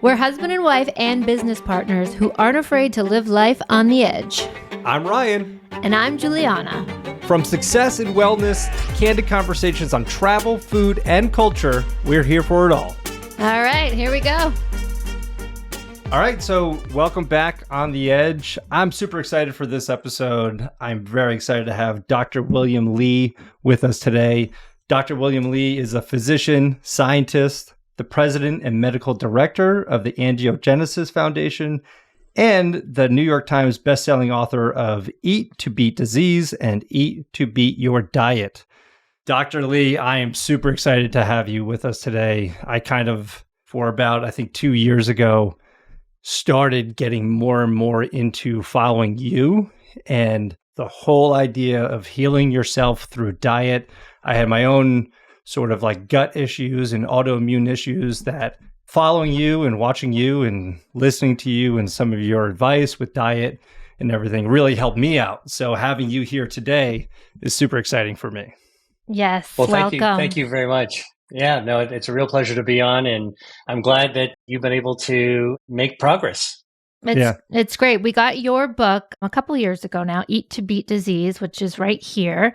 We're husband and wife and business partners who aren't afraid to live life on the edge. I'm Ryan. And I'm Juliana. From success and wellness to candid conversations on travel, food, and culture, we're here for it all. All right, here we go. All right, so welcome back on the Edge. I'm super excited for this episode. I'm very excited to have Dr. William Li with us today. Dr. William Li is a physician, scientist, the president and medical director of the Angiogenesis Foundation, and the New York Times bestselling author of Eat to Beat Disease and Eat to Beat Your Diet. Dr. Li, I am super excited to have you with us today. For about, I think 2 years ago, started getting more and more into following you and the whole idea of healing yourself through diet. I had my own sort of like gut issues and autoimmune issues that following you and watching you and listening to you and some of your advice with diet and everything really helped me out. So having you here today is super exciting for me. Yes, well, welcome. Thank you very much. Yeah, no, it's a real pleasure to be on, and I'm glad that you've been able to make progress. It's great. We got your book a couple years ago now, Eat to Beat Disease, which is right here.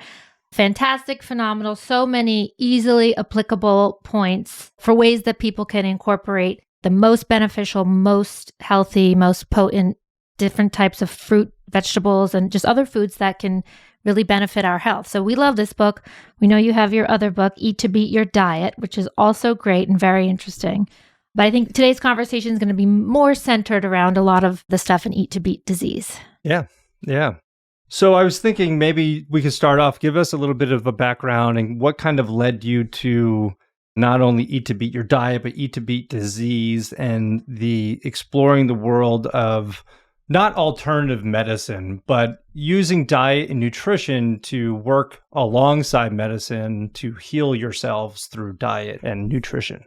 Fantastic, phenomenal, so many easily applicable points for ways that people can incorporate the most beneficial, most healthy, most potent, different types of fruit, vegetables, and just other foods that can really benefit our health. So we love this book. We know you have your other book, Eat to Beat Your Diet, which is also great and very interesting. But I think today's conversation is going to be more centered around a lot of the stuff in Eat to Beat Disease. Yeah. So I was thinking maybe we could start off, give us a little bit of a background and what kind of led you to not only Eat to Beat Your Diet, but Eat to Beat Disease and the exploring the world of not alternative medicine, but using diet and nutrition to work alongside medicine to heal yourselves through diet and nutrition.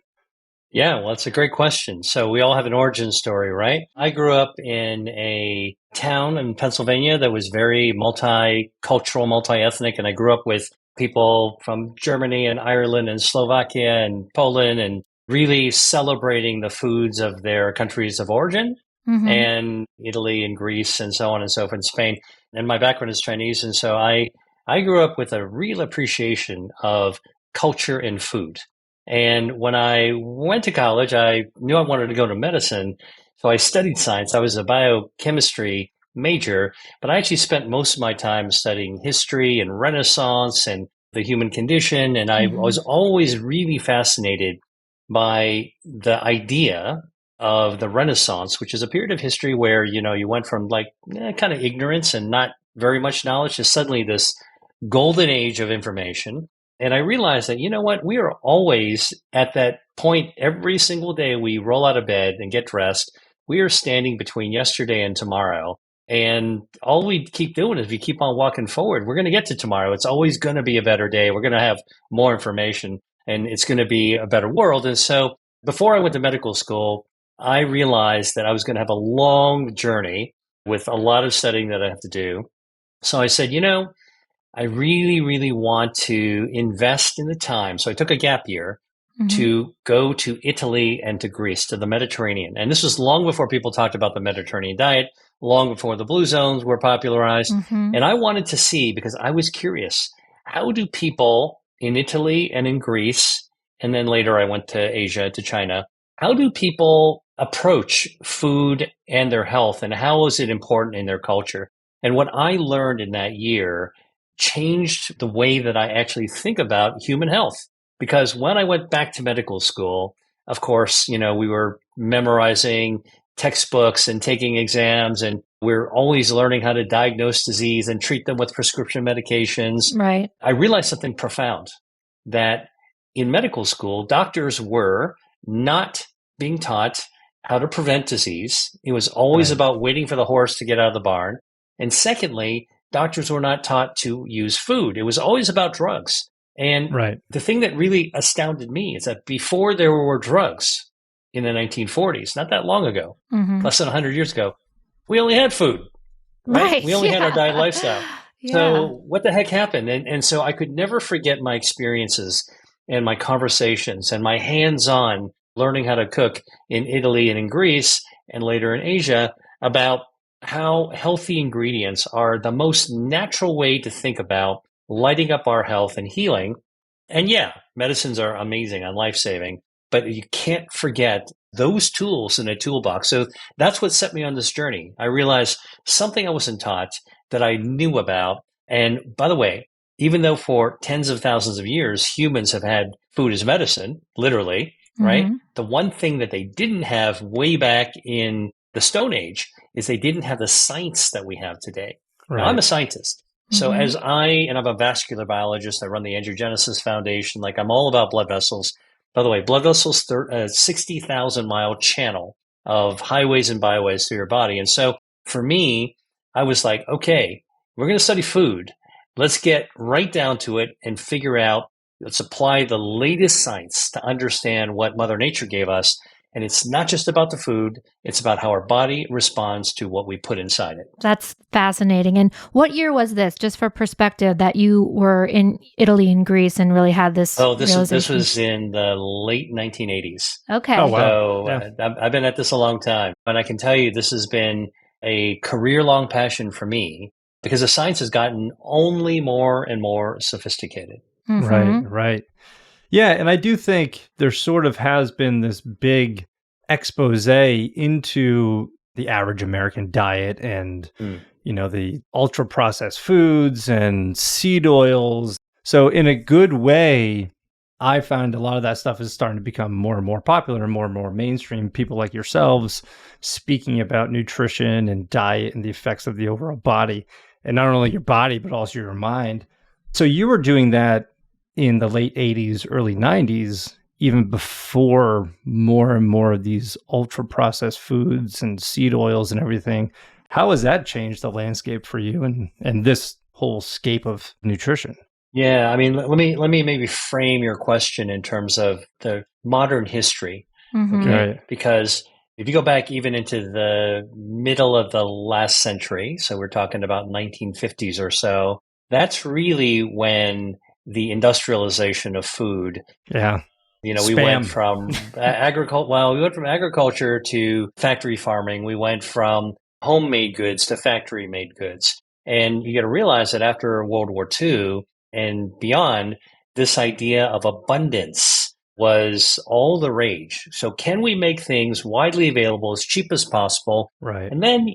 Yeah, well, it's a great question. So we all have an origin story, right? I grew up in a town in Pennsylvania that was very multicultural, multi-ethnic, and I grew up with people from Germany and Ireland and Slovakia and Poland and really celebrating the foods of their countries of origin. Mm-hmm. And Italy and Greece and so on and so forth, and Spain. And my background is Chinese. And so I grew up with a real appreciation of culture and food. And when I went to college, I knew I wanted to go to medicine. So I studied science. I was a biochemistry major, but I actually spent most of my time studying history and Renaissance and the human condition. And I was always really fascinated by the idea of the Renaissance, which is a period of history where, you went from kind of ignorance and not very much knowledge to suddenly this golden age of information. And I realized that, we are always at that point every single day we roll out of bed and get dressed. We are standing between yesterday and tomorrow. And all we keep doing is we keep on walking forward. We're going to get to tomorrow. It's always going to be a better day. We're going to have more information and it's going to be a better world. And so before I went to medical school, I realized that I was going to have a long journey with a lot of studying that I have to do. So I said, I really, really want to invest in the time. So I took a gap year to go to Italy and to Greece, to the Mediterranean. And this was long before people talked about the Mediterranean diet, long before the blue zones were popularized. And I wanted to see, because I was curious, how do people in Italy and in Greece, and then later I went to Asia, to China, how do people approach food and their health, and how is it important in their culture? And what I learned in that year changed the way that I actually think about human health. Because when I went back to medical school, of course, we were memorizing textbooks and taking exams, and we're always learning how to diagnose disease and treat them with prescription medications. Right. I realized something profound, that in medical school, doctors were not being taught how to prevent disease. It was always about waiting for the horse to get out of the barn. And secondly, doctors were not taught to use food. It was always about drugs. And the thing that really astounded me is that before there were drugs in the 1940s, not that long ago, less than 100 years ago, we only had food. Right? We only had our diet lifestyle. So what the heck happened? And so I could never forget my experiences and my conversations and my hands-on learning how to cook in Italy and in Greece and later in Asia about how healthy ingredients are the most natural way to think about lighting up our health and healing. And yeah, medicines are amazing and life-saving, but you can't forget those tools in a toolbox. So that's what set me on this journey. I realized something I wasn't taught that I knew about. And by the way, even though for tens of thousands of years, humans have had food as medicine, literally, right? The one thing that they didn't have way back in the Stone Age is they didn't have the science that we have today. Now, I'm a scientist. So I'm a vascular biologist. I run the Angiogenesis Foundation. Like, I'm all about blood vessels. By the way, blood vessels, 60,000 mile channel of highways and byways through your body. And so for me, I was like, okay, we're going to study food. Let's get right down to it and figure out, let's apply the latest science to understand what Mother Nature gave us. And it's not just about the food, it's about how our body responds to what we put inside it. That's fascinating. And what year was this, just for perspective, that you were in Italy and Greece and really had this this was in the late 1980s. Okay. Oh, wow. So I've been at this a long time. And I can tell you this has been a career-long passion for me because the science has gotten only more and more sophisticated. Right. Yeah, and I do think there sort of has been this big expose into the average American diet and, the ultra processed foods and seed oils. So in a good way, I found a lot of that stuff is starting to become more and more popular and more mainstream. People like yourselves speaking about nutrition and diet and the effects of the overall body, and not only your body, but also your mind. So you were doing that in the late 80s, early 90s, even before more and more of these ultra processed foods and seed oils and everything. How has that changed the landscape for you and this whole scape of nutrition? Yeah, I mean, let me maybe frame your question in terms of the modern history, okay? Right. Because if you go back even into the middle of the last century, so we're talking about 1950s or so, that's really when the industrialization of food. Yeah. We went from agriculture to factory farming. We went from homemade goods to factory made goods. And you got to realize that after World War II and beyond, this idea of abundance was all the rage. So can we make things widely available as cheap as possible? Right. And then,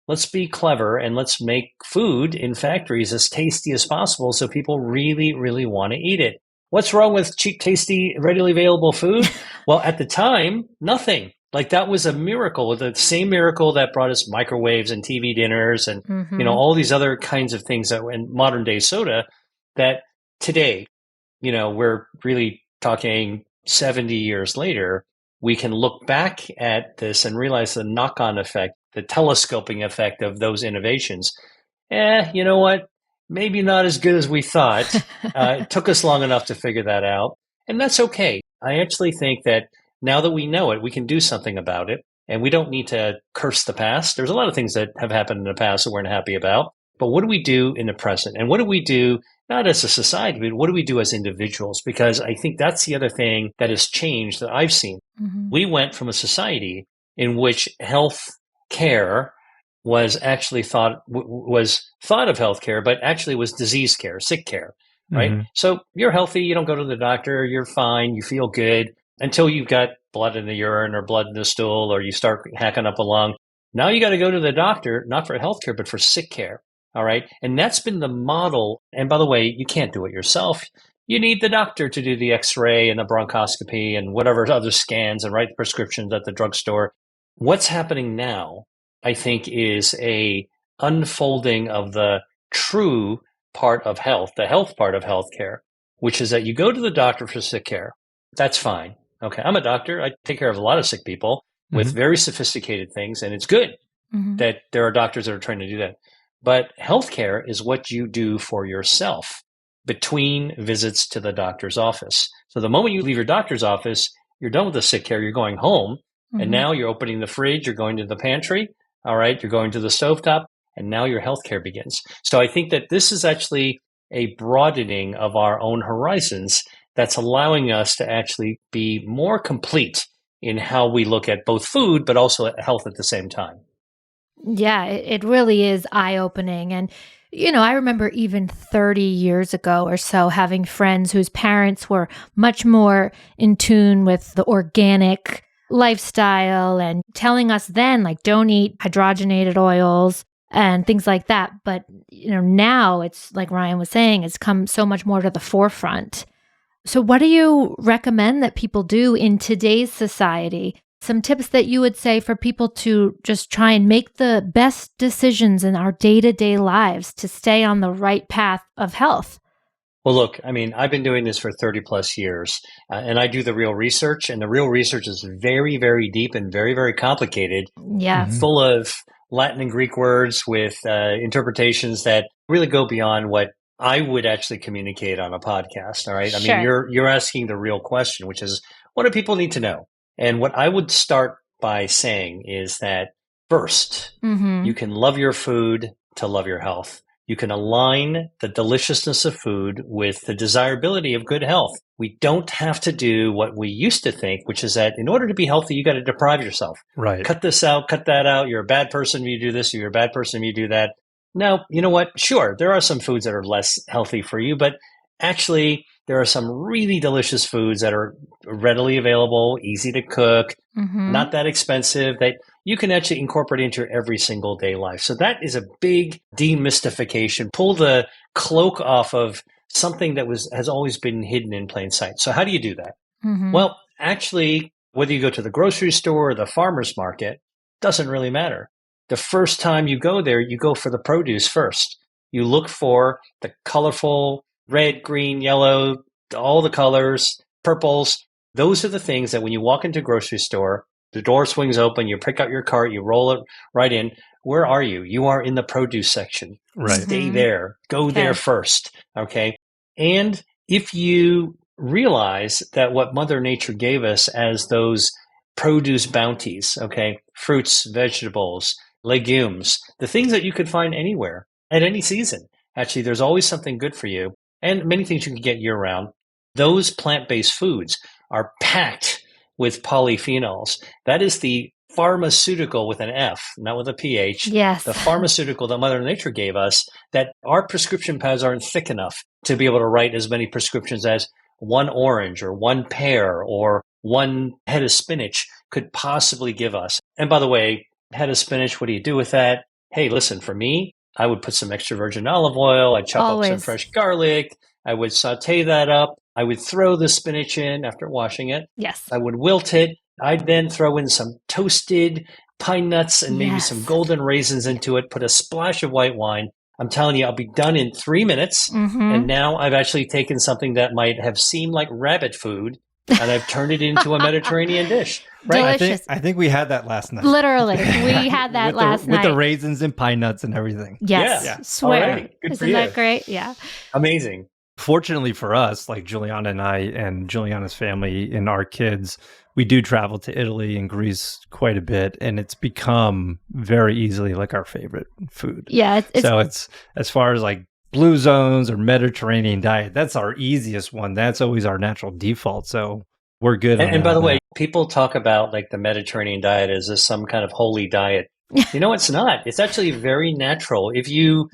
let's be clever and let's make food in factories as tasty as possible so people really, really want to eat it. What's wrong with cheap, tasty, readily available food? Well, at the time, nothing. Like, that was a miracle, the same miracle that brought us microwaves and TV dinners and, all these other kinds of things that in modern day soda that today, we're really talking 70 years later, we can look back at this and realize the knock-on effect, the telescoping effect of those innovations. You know what? Maybe not as good as we thought. It took us long enough to figure that out. And that's okay. I actually think that now that we know it, we can do something about it. And we don't need to curse the past. There's a lot of things that have happened in the past that we're not happy about. But what do we do in the present? And what do we do, not as a society, but what do we do as individuals? Because I think that's the other thing that has changed that I've seen. We went from a society in which health care was actually thought of healthcare, but actually was disease care, sick care, right? So you're healthy, you don't go to the doctor, you're fine, you feel good until you've got blood in the urine or blood in the stool, or you start hacking up a lung. Now you got to go to the doctor, not for healthcare, but for sick care. All right. And that's been the model. And by the way, you can't do it yourself. You need the doctor to do the x-ray and the bronchoscopy and whatever other scans and write prescriptions at the drugstore. What's happening now, I think, is a unfolding of the true part of health, the health part of healthcare, which is that you go to the doctor for sick care. That's fine. Okay. I'm a doctor. I take care of a lot of sick people with very sophisticated things. And it's good that there are doctors that are trying to do that. But healthcare is what you do for yourself between visits to the doctor's office. So the moment you leave your doctor's office, you're done with the sick care. You're going home. And now you're opening the fridge. You're going to the pantry. All right. You're going to the stovetop. And now your healthcare begins. So I think that this is actually a broadening of our own horizons that's allowing us to actually be more complete in how we look at both food, but also at health at the same time. Yeah, it really is eye-opening. And, I remember even 30 years ago or so having friends whose parents were much more in tune with the organic lifestyle and telling us then, like, don't eat hydrogenated oils and things like that. But, now it's like Ryan was saying, it's come so much more to the forefront. So what do you recommend that people do in today's society? Some tips that you would say for people to just try and make the best decisions in our day-to-day lives to stay on the right path of health? Well, look, I mean, I've been doing this for 30 plus years, and I do the real research, and the real research is very, very deep and very, very complicated, Yeah. full of Latin and Greek words with interpretations that really go beyond what I would actually communicate on a podcast. All right. I mean, you're asking the real question, which is, what do people need to know? And what I would start by saying is that first, you can love your food to love your health. You can align the deliciousness of food with the desirability of good health. We don't have to do what we used to think, which is that in order to be healthy, you got to deprive yourself. Right. Cut this out, cut that out. You're a bad person if you do this, or you're a bad person if you do that. No, you know what? Sure, there are some foods that are less healthy for you, but actually, there are some really delicious foods that are readily available, easy to cook, not that expensive, that you can actually incorporate into your every single day life. So that is a big demystification. Pull the cloak off of something that has always been hidden in plain sight. So how do you do that? Well, actually, whether you go to the grocery store or the farmer's market, doesn't really matter. The first time you go there, you go for the produce first. You look for the colorful red, green, yellow, all the colors, purples. Those are the things that when you walk into a grocery store, the door swings open, you pick up your cart, you roll it right in. Where are you? You are in the produce section. Right. Stay there. Go there first. Okay. And if you realize that what Mother Nature gave us as those produce bounties, okay, fruits, vegetables, legumes, the things that you could find anywhere at any season. Actually, there's always something good for you and many things you can get year round. Those plant-based foods are packed with polyphenols. That is the pharmaceutical with an F, not with a PH. Yes. The pharmaceutical that Mother Nature gave us, that our prescription pads aren't thick enough to be able to write as many prescriptions as one orange or one pear or one head of spinach could possibly give us. And by the way, head of spinach, what do you do with that? Hey, listen, for me, I would put some extra virgin olive oil. I'd chop up some fresh garlic. I would saute that up. I would throw the spinach in after washing it. Yes. I would wilt it. I'd then throw in some toasted pine nuts and maybe some golden raisins into it, put a splash of white wine. I'm telling you, I'll be done in 3 minutes. And now I've actually taken something that might have seemed like rabbit food and I've turned it into a Mediterranean dish. Right? Delicious. I think we had that last night. Literally. We had that last night. With the raisins and pine nuts and everything. Yes. Yeah. Swear. Right. Isn't that great? Yeah. Amazing. Fortunately for us, like Juliana and I and Juliana's family and our kids, we do travel to Italy and Greece quite a bit, and it's become very easily like our favorite food. Yeah. So it's as far as like blue zones or Mediterranean diet, that's our easiest one. That's always our natural default. So we're good. And by the way, people talk about like the Mediterranean diet as this some kind of holy diet. You know, it's not. It's actually very natural. If you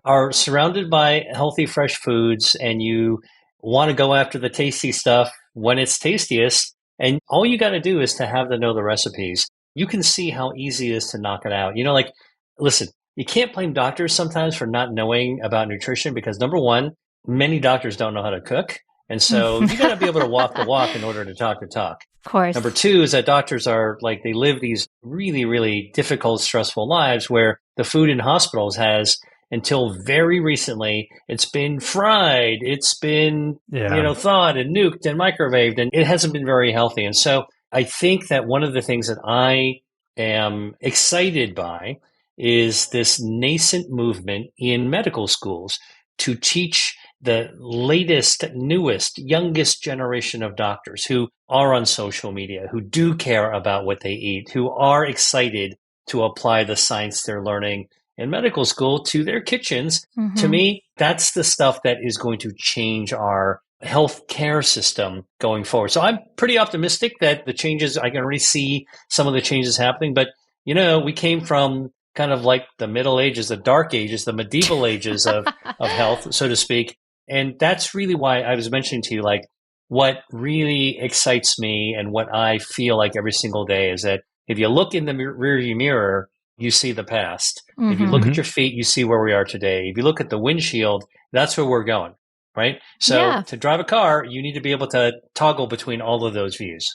are surrounded by healthy, fresh foods and you want to go after the tasty stuff when it's tastiest, and all you got to do is to know the recipes, you can see how easy it is to knock it out. You know, like, listen, you can't blame doctors sometimes for not knowing about nutrition because number one, many doctors don't know how to cook. And so you got to be able to walk the walk in order to talk the talk. Of course. Number two is that doctors are like, they live these really, really difficult, stressful lives where the food in hospitals has, until very recently, it's been fried, it's been, thawed and nuked and microwaved, and it hasn't been very healthy. And so I think that one of the things that I am excited by is this nascent movement in medical schools to teach the latest, newest, youngest generation of doctors who are on social media, who do care about what they eat, who are excited to apply the science they're learning in medical school to their kitchens. To me, that's the stuff that is going to change our healthcare system going forward. So I'm pretty optimistic that the changes, I can already see some of the changes happening, but we came from kind of like the Middle Ages, the Dark Ages, the medieval ages of health, so to speak. And that's really why I was mentioning to you, like, what really excites me and what I feel like every single day is that if you look in the rearview mirror, you see the past. If you look at your feet, you see where we are today. If you look at the windshield, that's where we're going, right? So to drive a car, you need to be able to toggle between all of those views.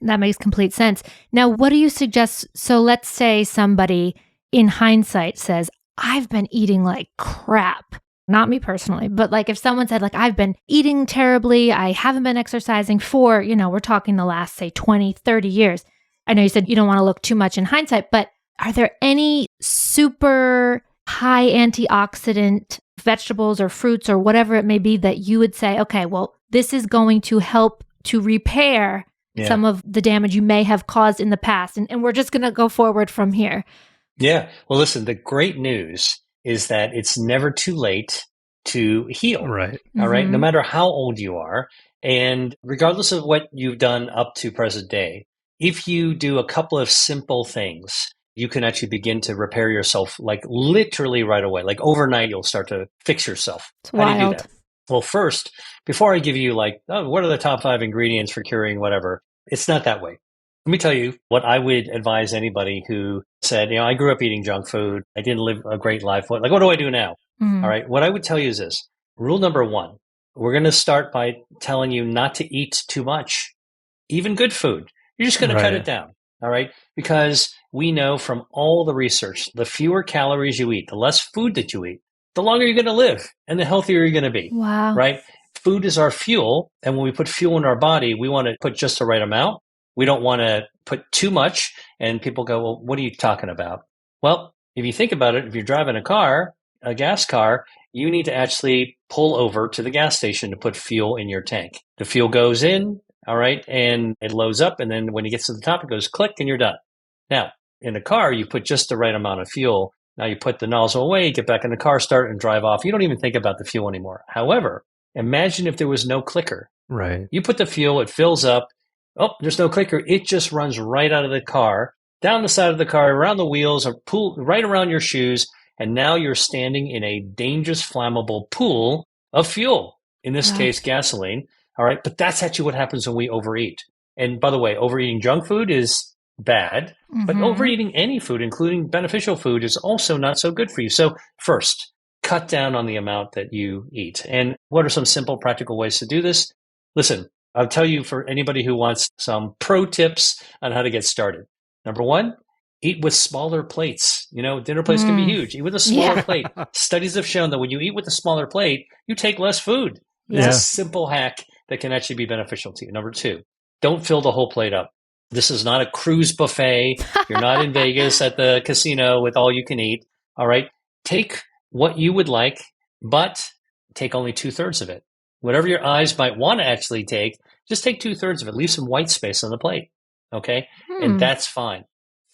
That makes complete sense. Now, what do you suggest? So let's say somebody in hindsight says, I've been eating like crap. Not me personally, but like if someone said like, I've been eating terribly, I haven't been exercising for, we're talking the last, say 20, 30 years. I know you said you don't want to look too much in hindsight, but are there any super high antioxidant vegetables or fruits or whatever it may be that you would say, okay, well, this is going to help to repair some of the damage you may have caused in the past. And we're just going to go forward from here. Yeah. Well, listen, the great news is that it's never too late to heal. Right. All right. No matter how old you are. And regardless of what you've done up to present day, if you do a couple of simple things, you can actually begin to repair yourself like literally right away. Like overnight, you'll start to fix yourself. It's wild. How do you do that? Well, first, before I give you like, what are the top 5 ingredients for curing whatever? It's not that way. Let me tell you what I would advise anybody who said, I grew up eating junk food. I didn't live a great life. What do I do now? All right. What I would tell you is this. Rule number 1, we're going to start by telling you not to eat too much, even good food. You're just going to cut it down. All right. Because we know from all the research, the fewer calories you eat, the less food that you eat, the longer you're going to live and the healthier you're going to be. Wow. Right. Food is our fuel. And when we put fuel in our body, we want to put just the right amount. We don't want to put too much. And people go, well, what are you talking about? Well, if you think about it, if you're driving a gas car, you need to actually pull over to the gas station to put fuel in your tank. The fuel goes in, all right, and it loads up. And then when it gets to the top, it goes click and you're done. Now, in a car, you put just the right amount of fuel. Now you put the nozzle away, get back in the car, start and drive off. You don't even think about the fuel anymore. However, imagine if there was no clicker. Right. You put the fuel, it fills up. Oh, there's no clicker. It just runs right out of the car, down the side of the car, around the wheels, or pool right around your shoes. And now you're standing in a dangerous, flammable pool of fuel. In this case, gasoline. All right. But that's actually what happens when we overeat. And by the way, overeating junk food is bad, but overeating any food, including beneficial food, is also not so good for you. So first, cut down on the amount that you eat. And what are some simple, practical ways to do this? Listen, I'll tell you for anybody who wants some pro tips on how to get started. Number 1, eat with smaller plates. Dinner plates can be huge. Eat with a smaller plate. Studies have shown that when you eat with a smaller plate, you take less food. It's a simple hack that can actually be beneficial to you. Number 2, don't fill the whole plate up. This is not a cruise buffet. You're not in Vegas at the casino with all you can eat. All right. Take what you would like, but take only 2/3 of it. Whatever your eyes might want to actually take, just take 2/3 of it. Leave some white space on the plate. Okay. And that's fine.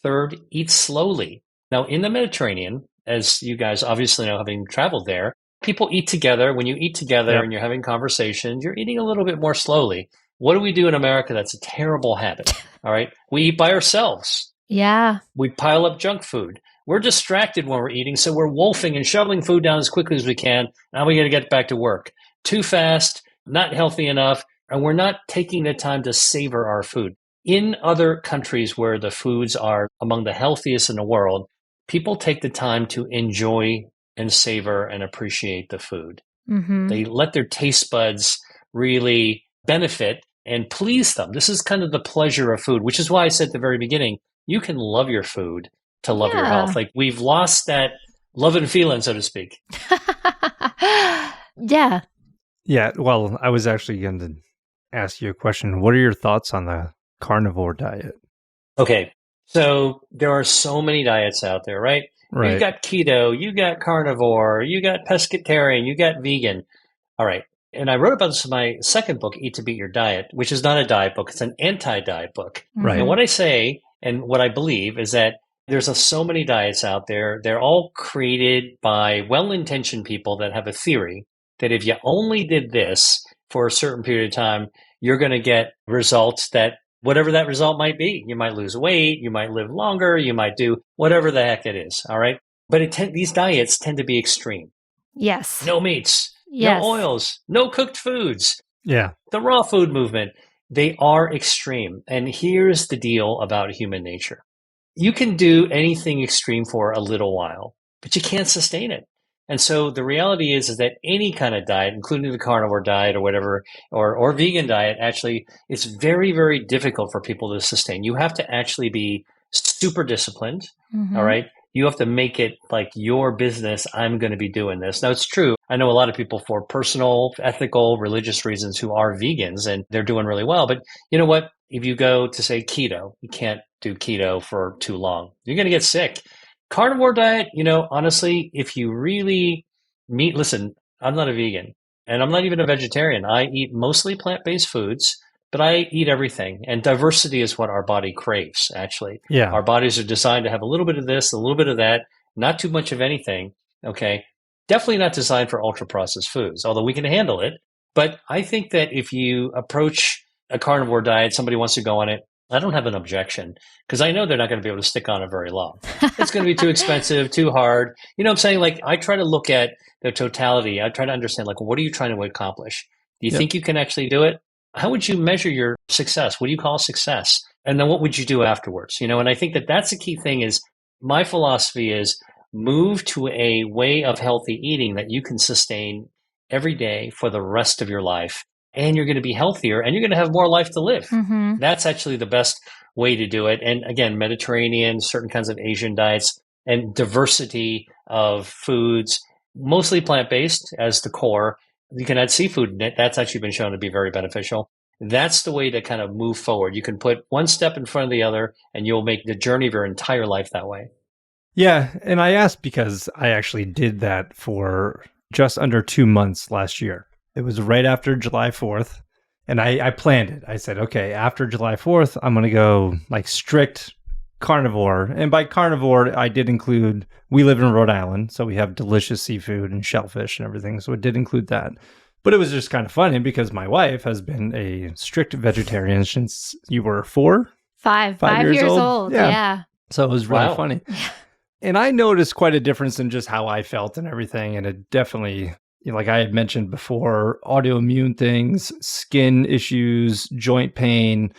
Third, eat slowly. Now, in the Mediterranean, as you guys obviously know, having traveled there, people eat together. When you eat together and you're having conversations, you're eating a little bit more slowly. What do we do in America? That's a terrible habit. All right. We eat by ourselves. Yeah. We pile up junk food. We're distracted when we're eating. So we're wolfing and shoveling food down as quickly as we can. Now we got to get back to work. Too fast, not healthy enough. And we're not taking the time to savor our food. In other countries where the foods are among the healthiest in the world, people take the time to enjoy and savor and appreciate the food. They let their taste buds really benefit and please them. This is kind of the pleasure of food, which is why I said at the very beginning, you can love your food to love your health. Like we've lost that love and feeling, so to speak. Yeah. Yeah. Well, I was actually going to ask you a question. What are your thoughts on the carnivore diet? Okay. So there are so many diets out there, right? You got keto, you got carnivore, you got pescatarian, you got vegan. All right. And I wrote about this in my second book, Eat to Beat Your Diet, which is not a diet book. It's an anti-diet book. Right. And what I say and what I believe is that there's so many diets out there. They're all created by well-intentioned people that have a theory that if you only did this, for a certain period of time, you're going to get results that whatever that result might be. You might lose weight, you might live longer, you might do whatever the heck it is. All right. But these diets tend to be extreme. Yes. No meats, Yes. no oils, no cooked foods. Yeah. The raw food movement, they are extreme. And here's the deal about human nature. You can do anything extreme for a little while, but you can't sustain it. And so the reality is that any kind of diet, including the carnivore diet or whatever, or vegan diet, actually, it's very, very difficult for people to sustain. You have to actually be super disciplined. All right. You have to make it like your business. I'm going to be doing this. Now, it's true. I know a lot of people for personal, ethical, religious reasons who are vegans and they're doing really well. But you know what? If you go to say keto, you can't do keto for too long. You're going to get sick. Carnivore diet, honestly, if you really listen, I'm not a vegan and I'm not even a vegetarian. I eat mostly plant-based foods, but I eat everything. And diversity is what our body craves, actually. Yeah. Our bodies are designed to have a little bit of this, a little bit of that, not too much of anything. Okay. Definitely not designed for ultra processed foods, although we can handle it. But I think that if you approach a carnivore diet, somebody wants to go on it, I don't have an objection because I know they're not going to be able to stick on it very long. It's going to be too expensive, too hard. You know what I'm saying? Like I try to look at the totality. I try to understand like, what are you trying to accomplish? Do you think you can actually do it? How would you measure your success? What do you call success? And then what would you do afterwards? And I think that that's the key thing is my philosophy is move to a way of healthy eating that you can sustain every day for the rest of your life. And you're going to be healthier and you're going to have more life to live. That's actually the best way to do it. And again, Mediterranean, certain kinds of Asian diets and diversity of foods, mostly plant-based as the core. You can add seafood in it. That's actually been shown to be very beneficial. That's the way to kind of move forward. You can put one step in front of the other and you'll make the journey of your entire life that way. Yeah. And I asked because I actually did that for just under 2 months last year. It was right after July 4th. And I planned it. I said, okay, after July 4th, I'm going to go like strict carnivore. And by carnivore, I did include, we live in Rhode Island, so we have delicious seafood and shellfish and everything. So it did include that. But it was just kind of funny because my wife has been a strict vegetarian since you were 4? 5 years old. Yeah. So it was really funny. And I noticed quite a difference in just how I felt and everything. And it definitely, like I had mentioned before, autoimmune things, skin issues, joint pain,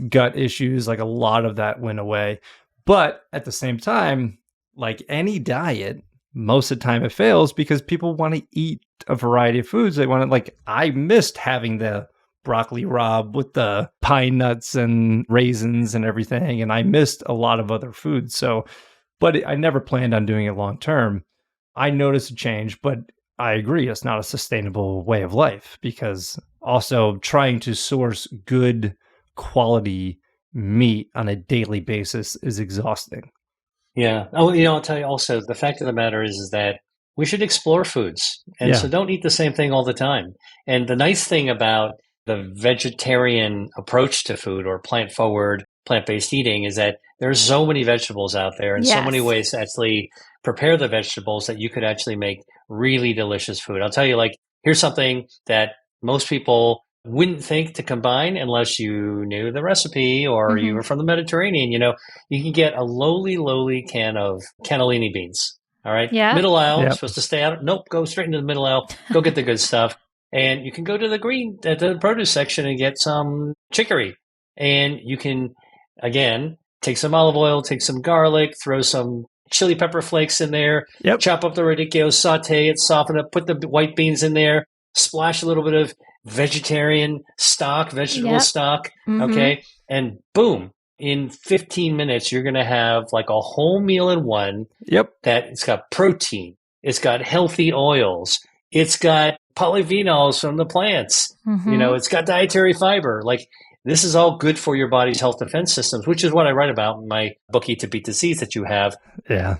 gut issues, like a lot of that went away. But at the same time, like any diet, most of the time it fails because people want to eat a variety of foods. They want to, like, I missed having the broccoli rabe with the pine nuts and raisins and everything. And I missed a lot of other foods. So, but I never planned on doing it long term. I noticed a change, but I agree, it's not a sustainable way of life because also trying to source good quality meat on a daily basis is exhausting. Yeah. Oh, I'll tell you also, the fact of the matter is that we should explore foods. And so don't eat the same thing all the time. And the nice thing about the vegetarian approach to food or plant-forward, plant-based eating is that there's so many vegetables out there and so many ways to actually prepare the vegetables that you could actually make really delicious food. I'll tell you, like, here's something that most people wouldn't think to combine unless you knew the recipe or you were from the Mediterranean. You can get a lowly can of cannellini beans. All right. Yeah. Middle aisle, supposed to stay out. Nope. Go straight into the middle aisle. Go get the good stuff. And you can go to the produce section and get some chicory. And you can, again, take some olive oil, take some garlic, throw some chili pepper flakes in there, chop up the radicchio, saute it, soften it, put the white beans in there, splash a little bit of vegetarian stock, vegetable stock. Okay. And boom, in 15 minutes, you're going to have like a whole meal in one. That it's got protein. It's got healthy oils. It's got polyphenols from the plants. It's got dietary fiber. Like, this is all good for your body's health defense systems, which is what I write about in my book, Eat to Beat Disease, that you have.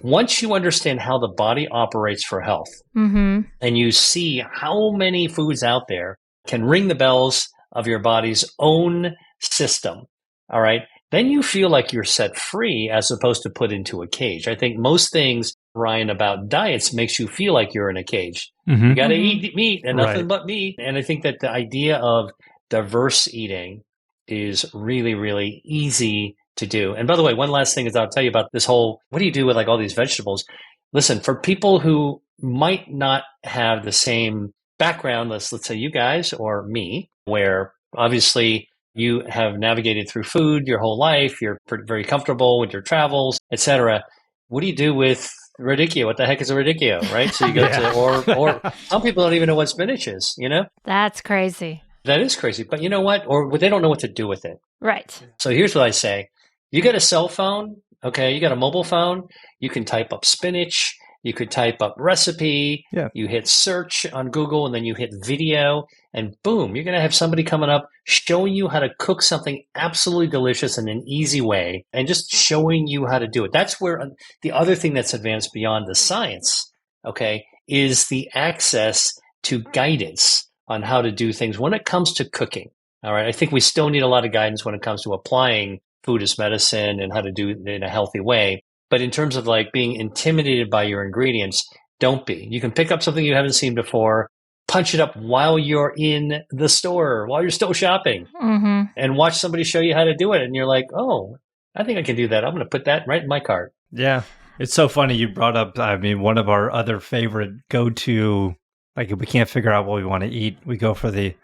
Once you understand how the body operates for health and you see how many foods out there can ring the bells of your body's own system, all right, then you feel like you're set free as opposed to put into a cage. I think most things Ryan, about diets makes you feel like you're in a cage. Mm-hmm. You got to eat meat and nothing Right. but meat. And I think that the idea of diverse eating is really, really easy to do. And by the way, one last thing is I'll tell you about this whole, what do you do with like all these vegetables? Listen, for people who might not have the same background, let's say you guys or me, where obviously you have navigated through food your whole life, you're very comfortable with your travels, etc. What do you do with radicchio? What the heck is a radicchio, right? So you go to, or some people don't even know what spinach is, you know? That's crazy. That is crazy. But you know what? Or they don't know what to do with it. Right. So here's what I say. You got a cell phone, okay? You got a mobile phone. You can type up spinach. You could type up recipe. Yeah. You hit search on Google and then you hit video and boom, you're going to have somebody coming up showing you how to cook something absolutely delicious in an easy way and just showing you how to do it. That's where the other thing that's advanced beyond the science, okay, is the access to guidance on how to do things when it comes to cooking. All right. I think we still need a lot of guidance when it comes to applying food as medicine and how to do it in a healthy way. But in terms of like being intimidated by your ingredients, don't be. You can pick up something you haven't seen before, punch it up while you're in the store, while you're still shopping, and watch somebody show you how to do it. And you're like, oh, I think I can do that. I'm going to put that right in my cart. Yeah. It's so funny you brought up, I mean, one of our other favorite go-to, like if we can't figure out what we want to eat, we go for the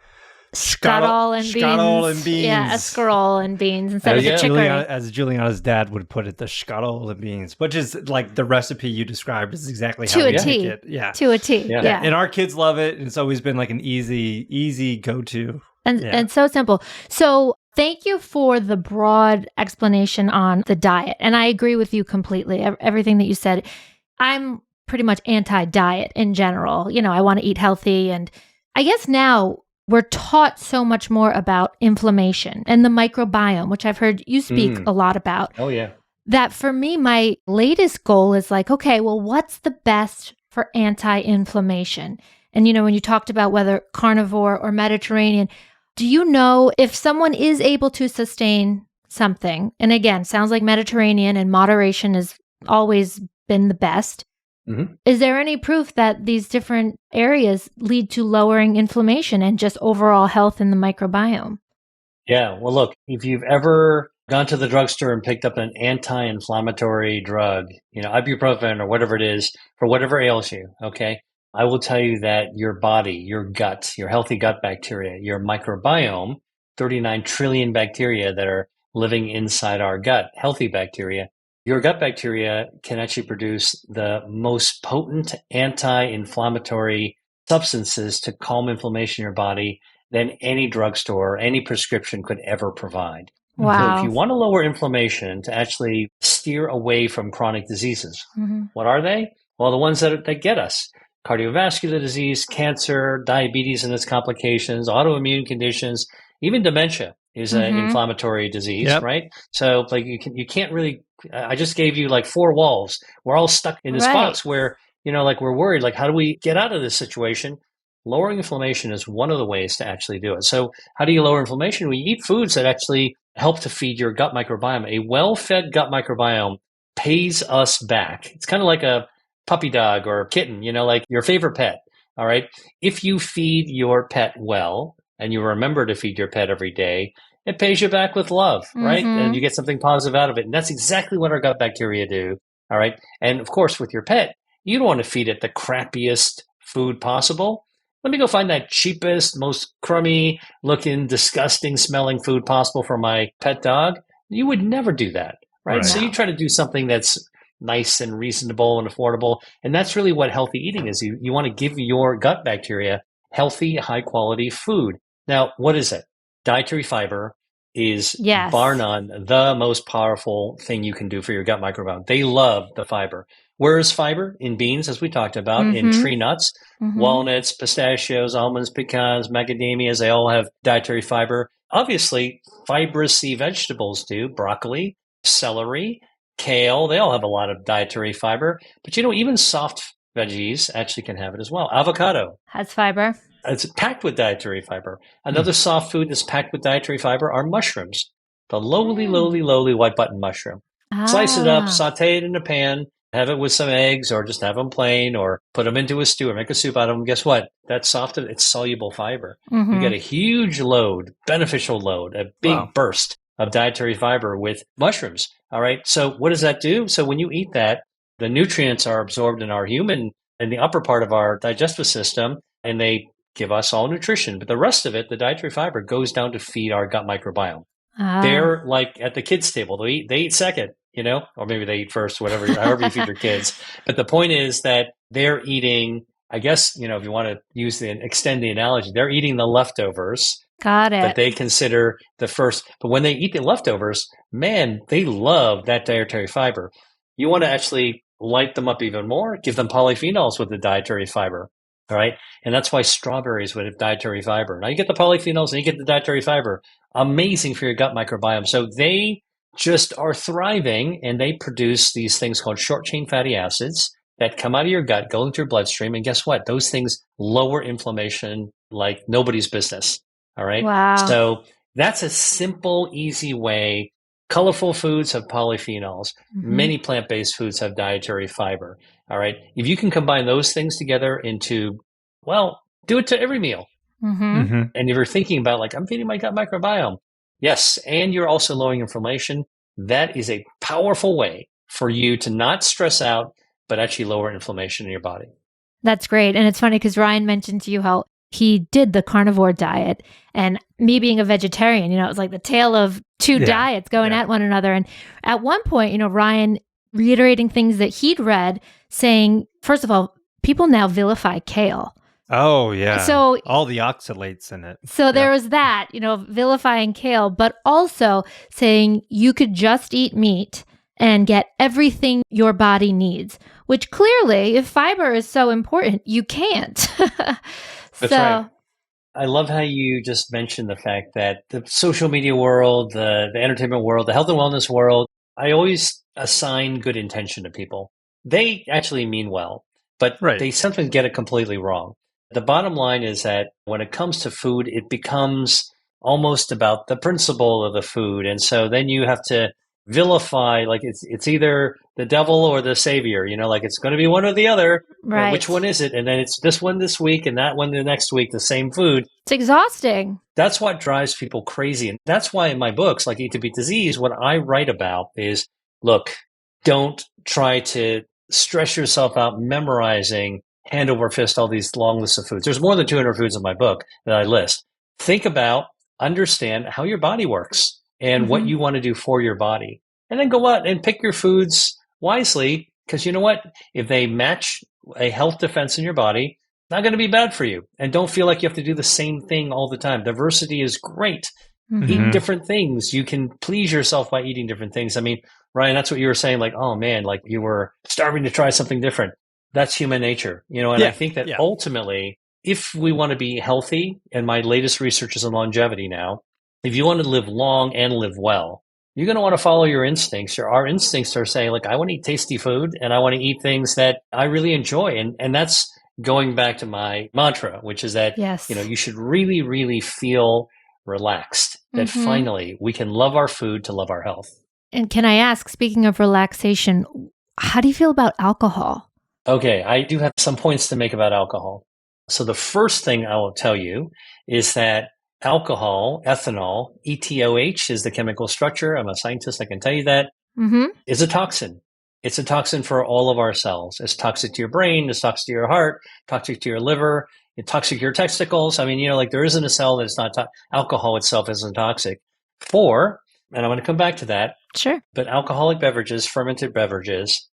Scuttle and beans. Yeah, escarole and beans instead of the chicory. As Juliana's dad would put it, the scuttle and beans, which is like the recipe you described is exactly how we make it. Yeah. To a T. Yeah. And our kids love it. And it's always been like an easy go-to. And so simple. So thank you for the broad explanation on the diet. And I agree with you completely. Everything that you said. I'm pretty much anti-diet in general. You know, I want to eat healthy. And I guess now we're taught so much more about inflammation and the microbiome, which I've heard you speak a lot about. Oh, yeah. That for me, my latest goal is like, okay, well, what's the best for anti-inflammation? And, you know, when you talked about whether carnivore or Mediterranean, do you know if someone is able to sustain something? And again, sounds like Mediterranean and moderation has always been the best. Mm-hmm. Is there any proof that these different areas lead to lowering inflammation and just overall health in the microbiome? Yeah. Well, look, if you've ever gone to the drugstore and picked up an anti-inflammatory drug, you know, ibuprofen or whatever it is, for whatever ails you, okay, I will tell you that your body, your gut, your healthy gut bacteria, your microbiome, 39 trillion bacteria that are living inside our gut, healthy bacteria, your gut bacteria can actually produce the most potent anti-inflammatory substances to calm inflammation in your body than any drugstore or any prescription could ever provide. Wow. So if you want to lower inflammation to actually steer away from chronic diseases, what are they? Well, the ones that get us. Cardiovascular disease, cancer, diabetes and its complications, autoimmune conditions, even dementia is an inflammatory disease, right? So like you can't really, I just gave you like 4 walls. We're all stuck in this box where, you know, like we're worried, like how do we get out of this situation? Lowering inflammation is one of the ways to actually do it. So how do you lower inflammation? We eat foods that actually help to feed your gut microbiome. A well-fed gut microbiome pays us back. It's kind of like a puppy dog or a kitten, you know, like your favorite pet. All right. If you feed your pet well and you remember to feed your pet every day, it pays you back with love, right? And you get something positive out of it. And that's exactly what our gut bacteria do. All right. And of course, with your pet, you don't want to feed it the crappiest food possible. Let me go find that cheapest, most crummy looking, disgusting smelling food possible for my pet dog. You would never do that, right? So you try to do something that's nice and reasonable and affordable. And that's really what healthy eating is. You want to give your gut bacteria healthy, high quality food. Now, what is it? Dietary fiber is bar none the most powerful thing you can do for your gut microbiome. They love the fiber. Where is fiber? In beans, as we talked about, in tree nuts, walnuts, pistachios, almonds, pecans, macadamias, they all have dietary fiber. Obviously, fibrous vegetables do. Broccoli, celery, kale, they all have a lot of dietary fiber. But you know, even soft veggies actually can have it as well. Avocado has fiber. It's packed with dietary fiber. Another soft food that's packed with dietary fiber are mushrooms. The lowly white button mushroom. Slice it up, saute it in a pan, have it with some eggs or just have them plain or put them into a stew or make a soup out of them. Guess what? That's soft, it's soluble fiber. You get a huge load, beneficial load, a big burst of dietary fiber with mushrooms. All right. So what does that do? So when you eat that, the nutrients are absorbed in the upper part of our digestive system, and they give us all nutrition. But the rest of it, the dietary fiber, goes down to feed our gut microbiome. They're like at the kids' table. They eat second, or maybe they eat first, whatever, however you feed your kids. But the point is that they're eating, I guess, if you want to extend the analogy, they're eating the leftovers. Got it. That they consider the first. But when they eat the leftovers, man, they love that dietary fiber. You want to actually light them up even more, give them polyphenols with the dietary fiber. All right. And that's why strawberries would have dietary fiber. Now you get the polyphenols and you get the dietary fiber. Amazing for your gut microbiome. So they just are thriving, and they produce these things called short chain fatty acids that come out of your gut, go into your bloodstream. And guess what? Those things lower inflammation like nobody's business. All right. Wow. So that's a simple, easy way. Colorful foods have polyphenols. Many plant-based foods have dietary fiber. All right. If you can combine those things together into, do it to every meal. And if you're thinking about I'm feeding my gut microbiome. Yes. And you're also lowering inflammation. That is a powerful way for you to not stress out, but actually lower inflammation in your body. That's great. And it's funny because Ryan mentioned to you how he did the carnivore diet, and me being a vegetarian, it was like the tale of two diets going at one another. And at one point, Ryan reiterating things that he'd read, saying, first of all, people now vilify kale. Oh, yeah. So all the oxalates in it. So there was that, vilifying kale, but also saying you could just eat meat and get everything your body needs, which clearly, if fiber is so important, you can't. That's right. I love how you just mentioned the fact that the social media world, the entertainment world, the health and wellness world, I always assign good intention to people. They actually mean well, but they sometimes get it completely wrong. The bottom line is that when it comes to food, it becomes almost about the principle of the food. And so then you have to vilify, it's either the devil or the savior, it's going to be one or the other. Right. Which one is it? And then it's this one this week and that one the next week, the same food. It's exhausting. That's what drives people crazy. And that's why in my books, like Eat to Beat Disease, what I write about is, look, don't try to stress yourself out memorizing hand over fist all these long lists of foods. There's more than 200 foods in my book that I list. Think about, understand how your body works and what you want to do for your body. And then go out and pick your foods wisely, because you know what? If they match a health defense in your body, it's not going to be bad for you. And don't feel like you have to do the same thing all the time. Diversity is great. Eat different things. You can please yourself by eating different things. I mean, Ryan, that's what you were saying, oh man, you were starving to try something different. That's human nature, and I think that ultimately, if we want to be healthy, and my latest research is on longevity now, if you want to live long and live well, you're going to want to follow your instincts. Our instincts are saying, I want to eat tasty food and I want to eat things that I really enjoy. And that's going back to my mantra, which is that, you should really, really feel relaxed, that finally we can love our food to love our health. And can I ask, speaking of relaxation, how do you feel about alcohol? Okay, I do have some points to make about alcohol. So the first thing I will tell you is that alcohol, ethanol, ETOH is the chemical structure. I'm a scientist, I can tell you that, is a toxin. It's a toxin for all of our cells. It's toxic to your brain, it's toxic to your heart, toxic to your liver, it's toxic to your testicles. I mean, there isn't a cell that's not alcohol itself isn't toxic. And I'm going to come back to that. Sure. But alcoholic beverages, fermented beverages,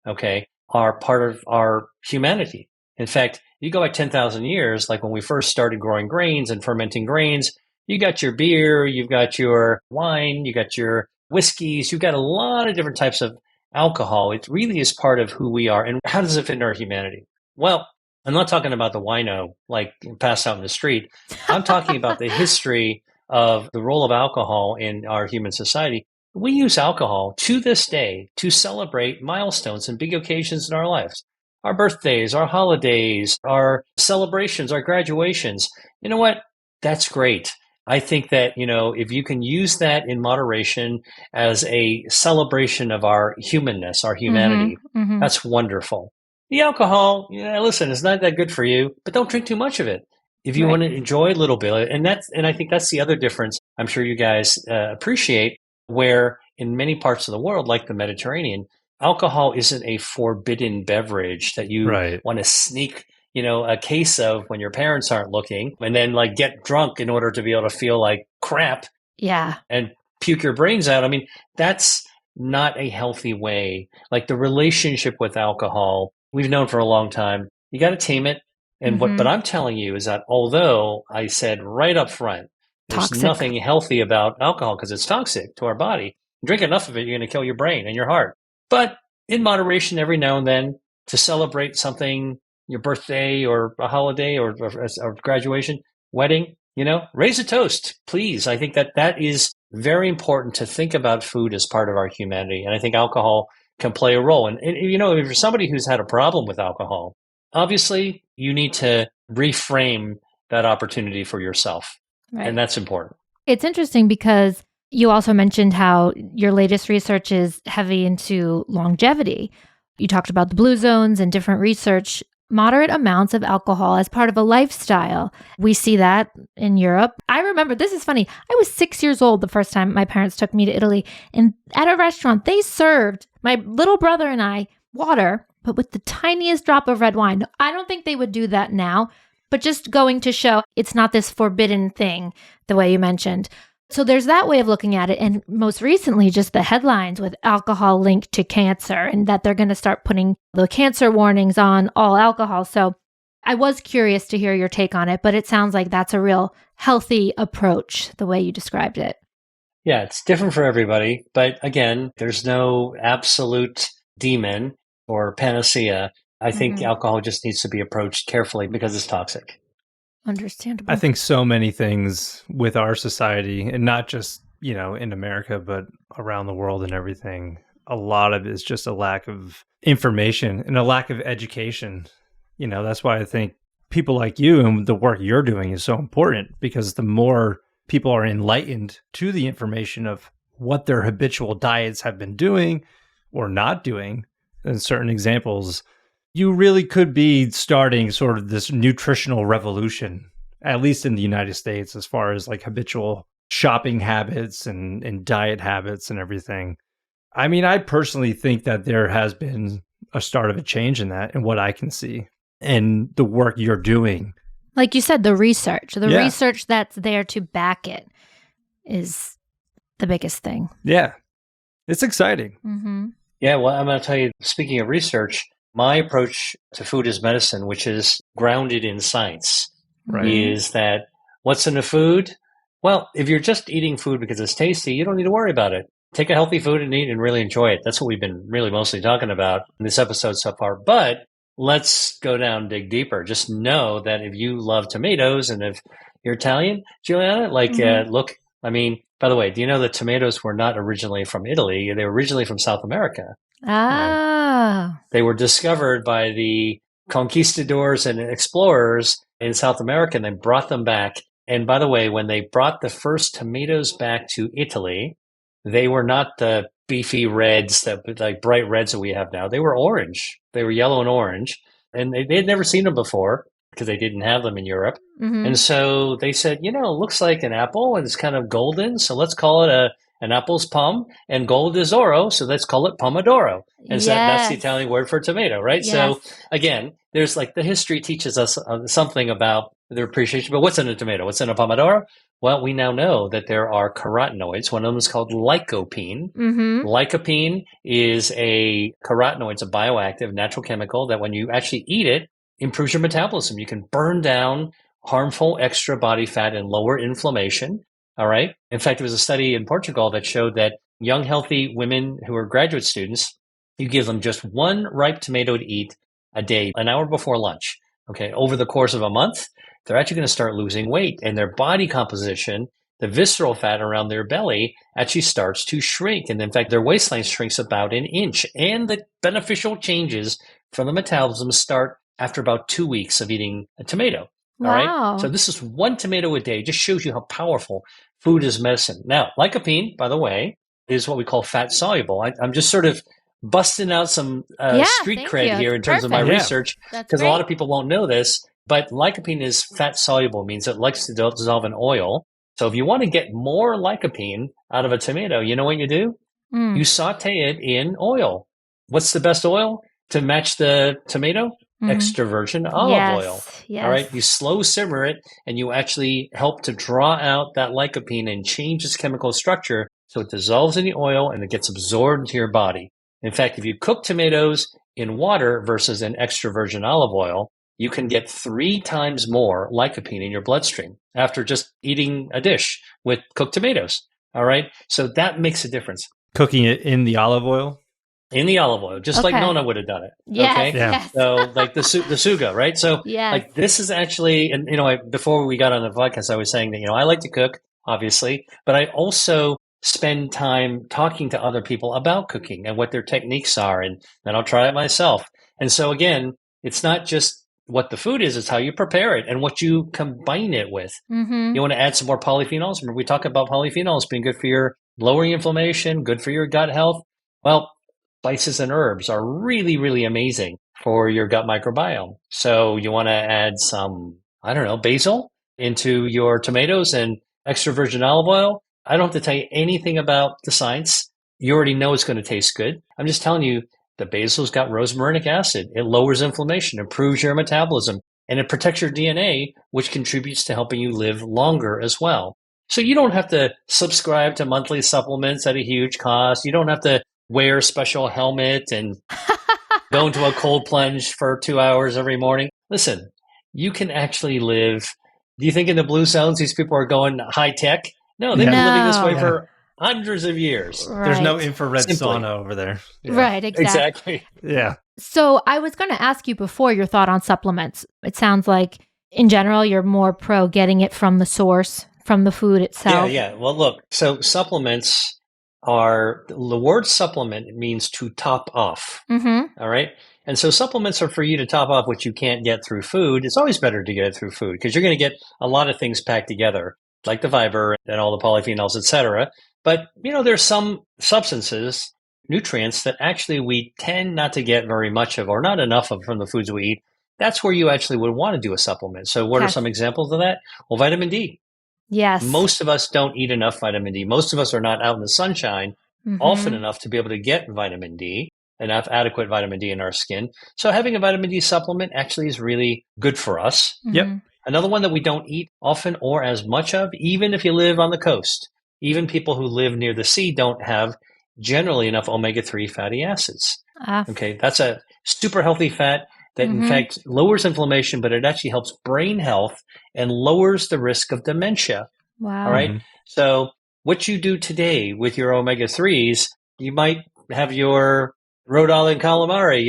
are part of our humanity. In fact, you go back 10,000 years, like when we first started growing grains and fermenting grains, you got your beer, you've got your wine, you got your whiskeys, you've got a lot of different types of alcohol. It really is part of who we are. And how does it fit in our humanity? Well, I'm not talking about the wino, passed out in the street. I'm talking about the history of the role of alcohol in our human society. We use alcohol to this day to celebrate milestones and big occasions in our lives. Our birthdays, our holidays, our celebrations, our graduations. You know what? That's great. I think that, if you can use that in moderation as a celebration of our humanness, our humanity, that's wonderful. The alcohol, listen, it's not that good for you, but don't drink too much of it. If you want to enjoy a little bit, and I think that's the other difference I'm sure you guys appreciate, where in many parts of the world, like the Mediterranean, alcohol isn't a forbidden beverage that you want to sneak, a case of when your parents aren't looking and then like get drunk in order to be able to feel like crap. Yeah. And puke your brains out. I mean, that's not a healthy way. Like the relationship with alcohol, we've known for a long time. You got to tame it. And but I'm telling you is that although I said right up front, there's nothing healthy about alcohol because it's toxic to our body. Drink enough of it, you're going to kill your brain and your heart. But in moderation, every now and then, to celebrate something, your birthday or a holiday or graduation, wedding, raise a toast, please. I think that is very important to think about food as part of our humanity. And I think alcohol can play a role. And if you're somebody who's had a problem with alcohol, obviously you need to reframe that opportunity for yourself. Right. And that's important. It's interesting because you also mentioned how your latest research is heavy into longevity. You talked about the blue zones and different research. Moderate amounts of alcohol as part of a lifestyle. We see that in Europe. I remember, this is funny, I was 6 years old the first time my parents took me to Italy, and at a restaurant, they served my little brother and I water, but with the tiniest drop of red wine. I don't think they would do that now, but just going to show it's not this forbidden thing, the way you mentioned. So there's that way of looking at it. And most recently, just the headlines with alcohol linked to cancer and that they're going to start putting the cancer warnings on all alcohol. So I was curious to hear your take on it, but it sounds like that's a real healthy approach, the way you described it. Yeah, it's different for everybody. But again, there's no absolute demon or panacea. I think alcohol just needs to be approached carefully because it's toxic. Understandable. I think so many things with our society, and not just, in America, but around the world and everything, a lot of it is just a lack of information and a lack of education. That's why I think people like you and the work you're doing is so important, because the more people are enlightened to the information of what their habitual diets have been doing or not doing, and certain examples, you really could be starting sort of this nutritional revolution, at least in the United States, as far as like habitual shopping habits and diet habits and everything. I mean, I personally think that there has been a start of a change in that, and what I can see, and the work you're doing. Like you said, the research that's there to back it is the biggest thing. Yeah. It's exciting. Mm-hmm. Yeah, well, I'm going to tell you, speaking of research, my approach to food as medicine, which is grounded in science, is that what's in the food? Well, if you're just eating food because it's tasty, you don't need to worry about it. Take a healthy food and eat and really enjoy it. That's what we've been really mostly talking about in this episode so far. But let's go down, dig deeper. Just know that if you love tomatoes and if you're Italian, Juliana, look, I mean, by the way, do you know that tomatoes were not originally from Italy? They were originally from South America. Ah. They were discovered by the conquistadors and explorers in South America and then brought them back. And by the way, when they brought the first tomatoes back to Italy, they were not the beefy reds, like bright reds that we have now. They were orange. They were yellow and orange. And they had never seen them before because they didn't have them in Europe. Mm-hmm. And so they said, it looks like an apple and it's kind of golden. So let's call it an apple's pom, and gold is oro, so let's call it pomodoro. And so that's the Italian word for tomato, right? Yes. So again, there's like the history teaches us something about the appreciation. But what's in a tomato? What's in a pomodoro? Well, we now know that there are carotenoids. One of them is called lycopene. Mm-hmm. Lycopene is a carotenoid. It's a bioactive natural chemical that when you actually eat it, improves your metabolism. You can burn down harmful extra body fat and lower inflammation. All right. In fact, there was a study in Portugal that showed that young, healthy women who are graduate students, you give them just one ripe tomato to eat a day, an hour before lunch. Okay. Over the course of a month, they're actually going to start losing weight, and their body composition, the visceral fat around their belly, actually starts to shrink. And in fact, their waistline shrinks about an inch, and the beneficial changes from the metabolism start after about 2 weeks of eating a tomato. All right. Wow. So this is one tomato a day. Just shows you how powerful food is medicine. Now, lycopene, by the way, is what we call fat soluble. I'm just sort of busting out some street thank cred you. here in It's terms of my perfect. research, That's because a great. lot of people won't know this. But lycopene is fat soluble, means it likes to dissolve in oil. So if you want to get more lycopene out of a tomato, you know what you do? You saute it in oil. What's the best oil to match the tomato? Extra virgin olive oil. Yes. All right. You slow simmer it and you actually help to draw out that lycopene and change its chemical structure so it dissolves in the oil and it gets absorbed into your body. In fact, if you cook tomatoes in water versus in extra virgin olive oil, you can get 3 times more lycopene in your bloodstream after just eating a dish with cooked tomatoes. All right. So that makes a difference. Cooking it in the olive oil? In the olive oil, just like Okay. Nona would have done it. Yes. Okay. Yeah. Yes. So like the suga, right? So Yes. like this is actually, and before we got on the podcast, I was saying that, I like to cook, obviously, but I also spend time talking to other people about cooking and what their techniques are. And then I'll try it myself. And so again, it's not just what the food is, it's how you prepare it and what you combine it with. Mm-hmm. You want to add some more polyphenols. Remember, we talk about polyphenols being good for your lowering inflammation, good for your gut health. Well, spices and herbs are really, really amazing for your gut microbiome. So you want to add some, basil into your tomatoes and extra virgin olive oil. I don't have to tell you anything about the science. You already know it's going to taste good. I'm just telling you the basil's got rosmarinic acid. It lowers inflammation, improves your metabolism, and it protects your DNA, which contributes to helping you live longer as well. So you don't have to subscribe to monthly supplements at a huge cost. You don't have to wear a special helmet and go into a cold plunge for 2 hours every morning. Listen, you can actually live. Do you think in the blue zones these people are going high tech? No, they've been living this way for hundreds of years. Right. There's no infrared Simply. sauna over there. Yeah. Right. Exactly. Yeah. So I was going to ask you before your thought on supplements. It sounds like in general, you're more pro getting it from the source, from the food itself. Yeah. Well, look, so supplements are, the word supplement means to top off. Mm-hmm. All right. And so supplements are for you to top off what you can't get through food. It's always better to get it through food because you're going to get a lot of things packed together, like the fiber and all the polyphenols, et cetera. But, there's some substances, nutrients that actually we tend not to get very much of or not enough of from the foods we eat. That's where you actually would want to do a supplement. So what are some examples of that? Well, vitamin D. Yes. Most of us don't eat enough vitamin D. Most of us are not out in the sunshine often enough to be able to get vitamin D, enough adequate vitamin D in our skin. So having a vitamin D supplement actually is really good for us. Mm-hmm. Yep. Another one that we don't eat often or as much of, even if you live on the coast, even people who live near the sea don't have generally enough omega-3 fatty acids. Okay, that's a super healthy fat that in fact lowers inflammation, but it actually helps brain health and lowers the risk of dementia. Wow. All right. So what you do today with your omega-3s, you might have your Rhode Island calamari,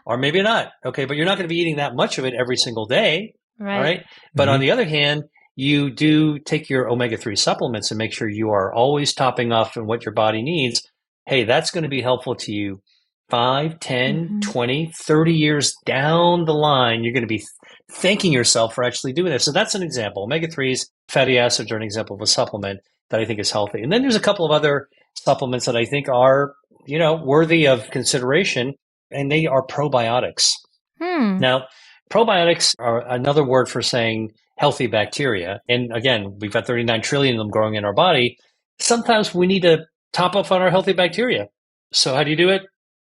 or maybe not. Okay. But you're not going to be eating that much of it every single day. Right. All right. But on the other hand, you do take your omega-3 supplements and make sure you are always topping off on what your body needs. Hey, that's going to be helpful to you 5, 10, 20, 30 years down the line. You're going to be thanking yourself for actually doing this. So that's an example. Omega-3s, fatty acids are an example of a supplement that I think is healthy. And then there's a couple of other supplements that I think are, worthy of consideration, and they are probiotics. Now, probiotics are another word for saying healthy bacteria. And again, we've got 39 trillion of them growing in our body. Sometimes we need to top up on our healthy bacteria. So how do you do it?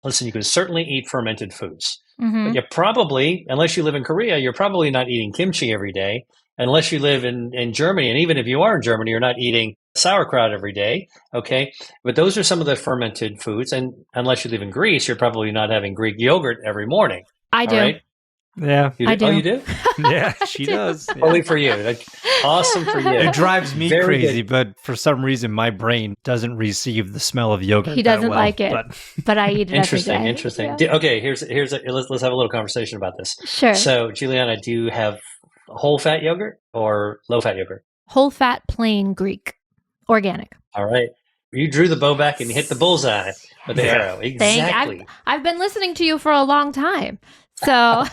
Listen, you can certainly eat fermented foods. But you probably, unless you live in Korea, you're probably not eating kimchi every day. Unless you live in Germany, and even if you are in Germany, you're not eating sauerkraut every day. Okay. But those are some of the fermented foods. And unless you live in Greece, you're probably not having Greek yogurt every morning. I do. All right? Yeah. I do. Oh, you do? Yeah, she does. Yeah. Only for you. Awesome for you. It drives me Very crazy, good. but for some reason, my brain doesn't receive the smell of yogurt. He that doesn't well, like it, but I eat it Interesting. every day. Interesting. Yeah. Okay. Let's have a little conversation about this. Sure. So, Juliana, do you have whole fat yogurt or low fat yogurt? Whole fat, plain Greek, organic. All right. You drew the bow back and you hit the bullseye with the arrow. Exactly. I've been listening to you for a long time. So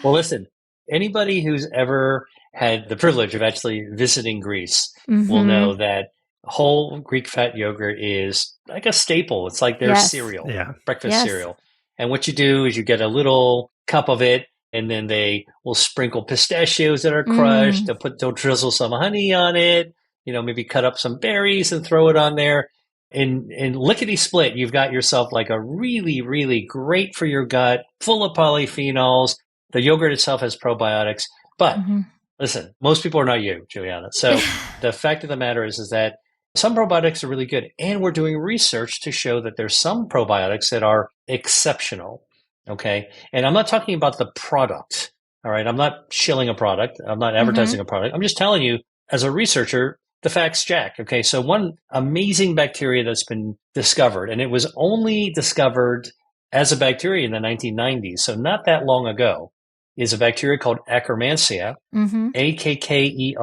Well, listen, anybody who's ever had the privilege of actually visiting Greece will Mm-hmm. know that whole Greek fat yogurt is like a staple. It's like their Yes. cereal, Yeah. breakfast Yes. cereal. And what you do is you get a little cup of it, and then they will sprinkle pistachios that are crushed. They'll drizzle some honey on it, maybe cut up some berries and throw it on there. And lickety split, you've got yourself like a really, really great for your gut, full of polyphenols. The yogurt itself has probiotics. But Mm-hmm. listen, most people are not you, Juliana. So the fact of the matter is that some probiotics are really good. And we're doing research to show that there's some probiotics that are exceptional. Okay. And I'm not talking about the product. All right. I'm not shilling a product. I'm not advertising a product. I'm just telling you, as a researcher, the facts check. Okay. So one amazing bacteria that's been discovered, and it was only discovered as a bacteria in the 1990s, so not that long ago, is a bacteria called Akkermansia, Akkermansia,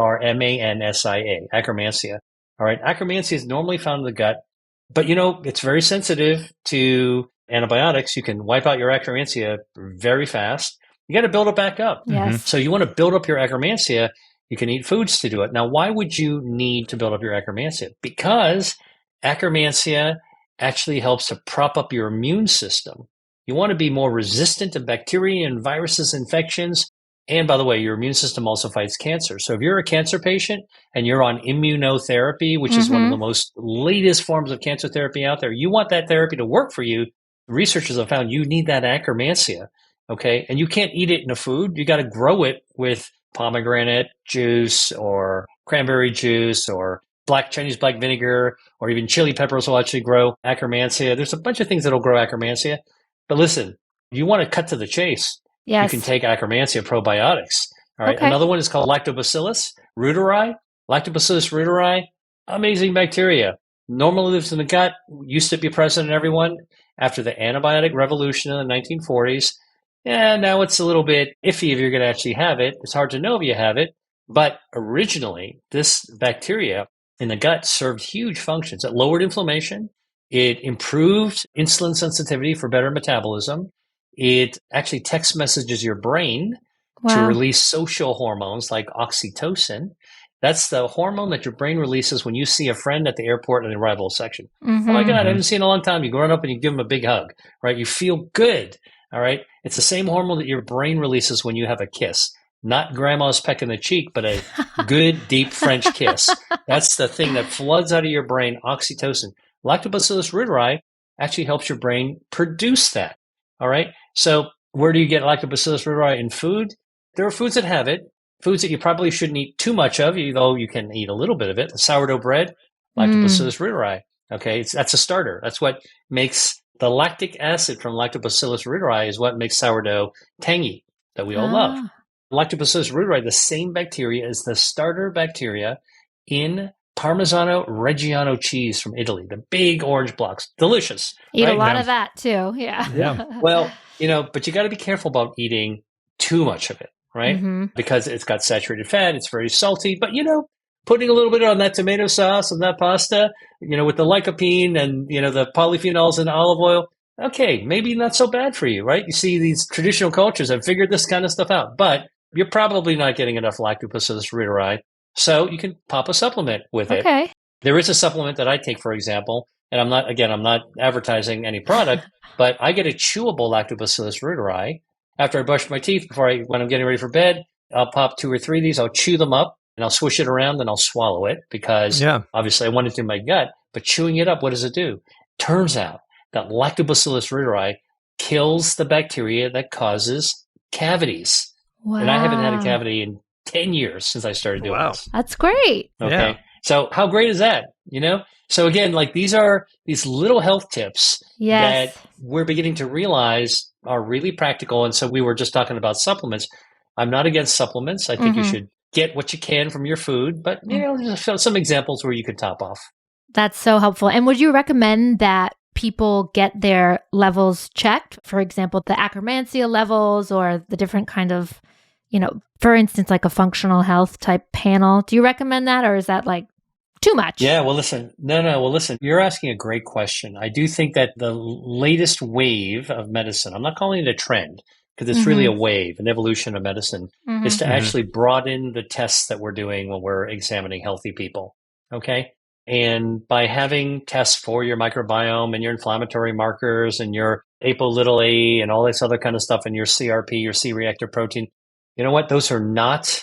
Akkermansia. All right. Akkermansia is normally found in the gut, but it's very sensitive to antibiotics. You can wipe out your Akkermansia very fast. You got to build it back up. Yes. So you want to build up your Akkermansia. You can eat foods to do it. Now, why would you need to build up your Akkermansia? Because Akkermansia actually helps to prop up your immune system. You want to be more resistant to bacteria and viruses, infections. And by the way, your immune system also fights cancer. So if you're a cancer patient and you're on immunotherapy, which is one of the most latest forms of cancer therapy out there, you want that therapy to work for you. Researchers have found you need that Akkermansia. Okay. And you can't eat it in a food. You got to grow it with pomegranate juice or cranberry juice or Chinese black vinegar, or even chili peppers will actually grow Akkermansia. There's a bunch of things that'll grow Akkermansia. But listen, you want to cut to the chase. Yes. You can take Akkermansia probiotics. All right. Okay. Another one is called Lactobacillus reuteri. Lactobacillus reuteri, amazing bacteria. Normally lives in the gut, used to be present in everyone. After the antibiotic revolution in the 1940s, now it's a little bit iffy if you're going to actually have it. It's hard to know if you have it. But originally, this bacteria in the gut served huge functions. It lowered inflammation. It improved insulin sensitivity for better metabolism. It actually text messages your brain to release social hormones like oxytocin. That's the hormone that your brain releases when you see a friend at the airport in the arrival section. Oh my God, I haven't seen in a long time. You run up and you give them a big hug, right? You feel good, all right? It's the same hormone that your brain releases when you have a kiss. Not grandma's peck in the cheek, but a good, deep French kiss. That's the thing that floods out of your brain, oxytocin. Lactobacillus reuteri actually helps your brain produce that, all right? So where do you get Lactobacillus reuteri in food? There are foods that have it, foods that you probably shouldn't eat too much of, though you can eat a little bit of it. Sourdough bread, Lactobacillus reuteri, okay? That's a starter. That's what makes the lactic acid from Lactobacillus reuteri is what makes sourdough tangy that we all love. Lactobacillus reuteri, the same bacteria, is the starter bacteria in Parmigiano Reggiano cheese from Italy, the big orange blocks. Delicious. Eat right? a lot of that too. Yeah. Well, but you got to be careful about eating too much of it, right? Because it's got saturated fat, it's very salty, but putting a little bit on that tomato sauce and that pasta, with the lycopene and, the polyphenols in olive oil, okay, maybe not so bad for you, right? You see these traditional cultures have figured this kind of stuff out, but you're probably not getting enough Lactobacillus reuteri, so you can pop a supplement with it. There is a supplement that I take, for example, and I'm not advertising any product, but I get a chewable Lactobacillus reuteri after I brush my teeth when I'm getting ready for bed. I'll pop 2 or 3 of these, I'll chew them up, and I'll swish it around, and I'll swallow it because obviously I want it through my gut. But chewing it up, what does it do? Turns out that Lactobacillus reuteri kills the bacteria that causes cavities. Wow. And I haven't had a cavity in 10 years since I started doing this. That's great. Okay. Yeah. So how great is that? So again, these are these little health tips that we're beginning to realize are really practical. And so we were just talking about supplements. I'm not against supplements. I think you should get what you can from your food, but there's some examples where you could top off. That's so helpful. And would you recommend that people get their levels checked? For example, the Akkermansia levels or the different kind of, for instance, like a functional health type panel. Do you recommend that, or is that like too much? Yeah, well, listen. No. Well, listen, you're asking a great question. I do think that the latest wave of medicine, I'm not calling it a trend, because it's really a wave, an evolution of medicine, is to Mhm. actually broaden the tests that we're doing when we're examining healthy people. Okay. And by having tests for your microbiome and your inflammatory markers and your apo(a) and all this other kind of stuff and your CRP, your C-reactive protein, you know what? Those are not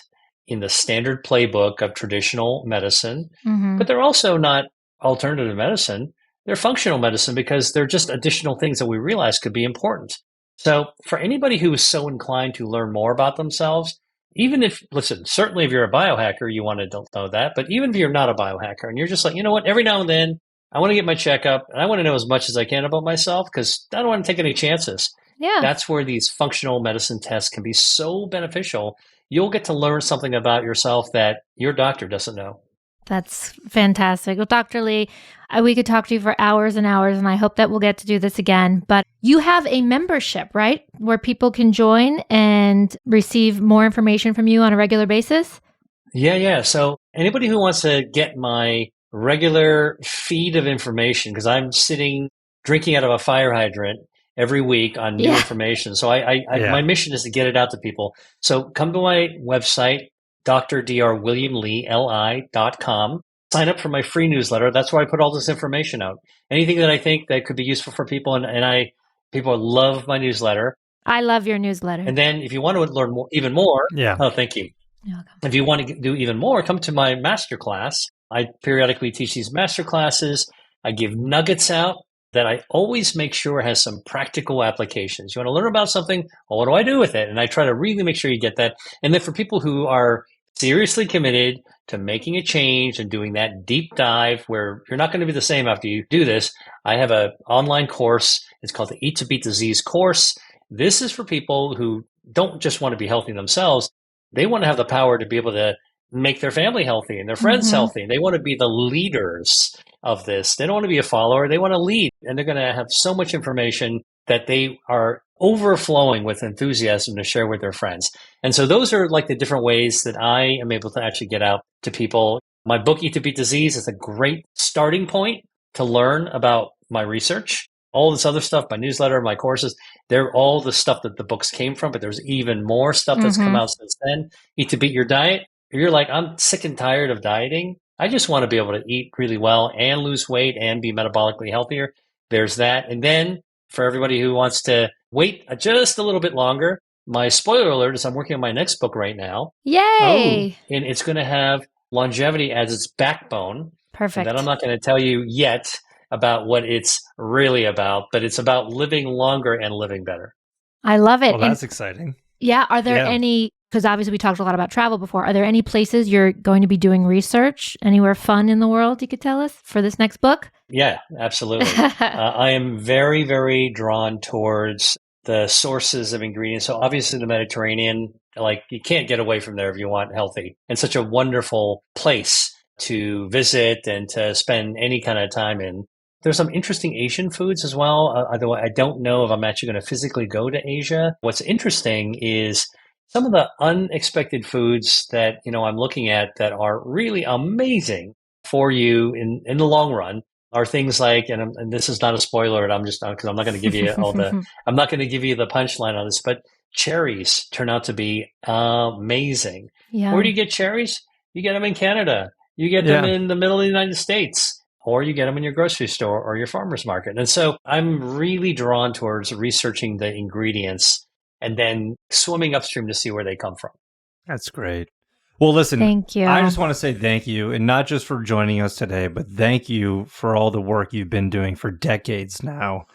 in the standard playbook of traditional medicine, but they're also not alternative medicine. They're functional medicine because they're just additional things that we realize could be important. So for anybody who is so inclined to learn more about themselves, even if, listen, certainly if you're a biohacker, you want to know that. But even if you're not a biohacker and you're just like, you know what, every now and then I want to get my checkup and I want to know as much as I can about myself because I don't want to take any chances. Yeah. That's where these functional medicine tests can be so beneficial. You'll get to learn something about yourself that your doctor doesn't know. That's fantastic. Well, Dr. Lee, we could talk to you for hours and hours, and I hope that we'll get to do this again. But you have a membership, right? Where people can join and receive more information from you on a regular basis? Yeah. So anybody who wants to get my regular feed of information, because I'm sitting drinking out of a fire hydrant every week on new information. So my mission is to get it out to people. So come to my website, drdrwilliamlee.com. Sign up for my free newsletter. That's where I put all this information out. Anything that I think that could be useful for people, and people love my newsletter. I love your newsletter. And then if you want to learn more, even more, thank you. You're welcome. If you want to do even more, come to my masterclass. I periodically teach these masterclasses. I give nuggets out that I always make sure has some practical applications. You want to learn about something? Well, what do I do with it? And I try to really make sure you get that. And then for people who are seriously committed to making a change and doing that deep dive where you're not going to be the same after you do this, I have an online course. It's called the Eat to Beat Disease course. This is for people who don't just want to be healthy themselves. They want to have the power to be able to make their family healthy and their friends healthy. They want to be the leaders of this. They don't want to be a follower. They want to lead. And they're going to have so much information that they are overflowing with enthusiasm to share with their friends. And so those are like the different ways that I am able to actually get out to people. My book, Eat to Beat Disease, is a great starting point to learn about my research. All this other stuff, my newsletter, my courses, they're all the stuff that the books came from, but there's even more stuff that's come out since then. Eat to Beat Your Diet. If you're like, I'm sick and tired of dieting, I just want to be able to eat really well and lose weight and be metabolically healthier. There's that. And then for everybody who wants to wait just a little bit longer, my spoiler alert is I'm working on my next book right now. Yay! And it's going to have longevity as its backbone. Perfect. That I'm not going to tell you yet about what it's really about, but it's about living longer and living better. I love it. Well, that's exciting. Yeah. Are there any, because obviously we talked a lot about travel before, are there any places you're going to be doing research, anywhere fun in the world you could tell us for this next book? Yeah, absolutely. I am very, very drawn towards the sources of ingredients. So obviously the Mediterranean, like you can't get away from there if you want healthy. And such a wonderful place to visit and to spend any kind of time in. There's some interesting Asian foods as well, although I don't know if I'm actually going to physically go to Asia. What's interesting is some of the unexpected foods that, I'm looking at that are really amazing for you in the long run are things like, and this is not a spoiler, and I'm just, because I'm not going to give you I'm not going to give you the punchline on this, but cherries turn out to be amazing. Yeah. Where do you get cherries? You get them in Canada. You get them in the middle of the United States. Or you get them in your grocery store or your farmer's market. And so I'm really drawn towards researching the ingredients and then swimming upstream to see where they come from. That's great. Well, listen, thank you. I just want to say thank you, and not just for joining us today, but thank you for all the work you've been doing for decades now.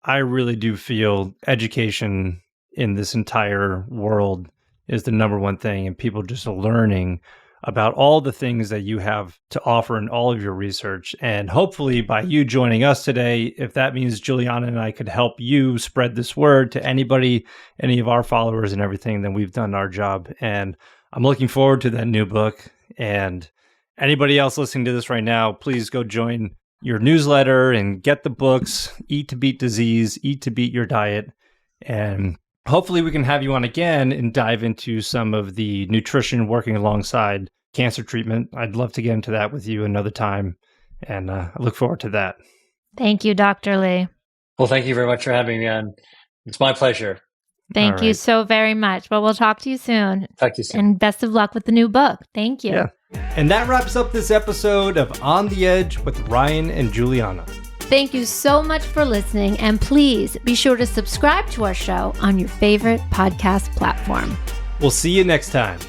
I really do feel education in this entire world is the number one thing, and people just learning about all the things that you have to offer in all of your research. And hopefully by you joining us today, if that means Juliana and I could help you spread this word to anybody, any of our followers and everything, then we've done our job. And I'm looking forward to that new book. And anybody else listening to this right now, please go join your newsletter and get the books, Eat to Beat Disease, Eat to Beat Your Diet. And hopefully we can have you on again and dive into some of the nutrition working alongside cancer treatment. I'd love to get into that with you another time, and I look forward to that. Thank you, Dr. Lee. Well, thank you very much for having me on. It's my pleasure. Thank All you right. so very much. Well, we'll talk to you soon. Talk to you soon. And best of luck with the new book. Thank you. Yeah. And that wraps up this episode of On the Edge with Ryan and Juliana. Thank you so much for listening. And please be sure to subscribe to our show on your favorite podcast platform. We'll see you next time.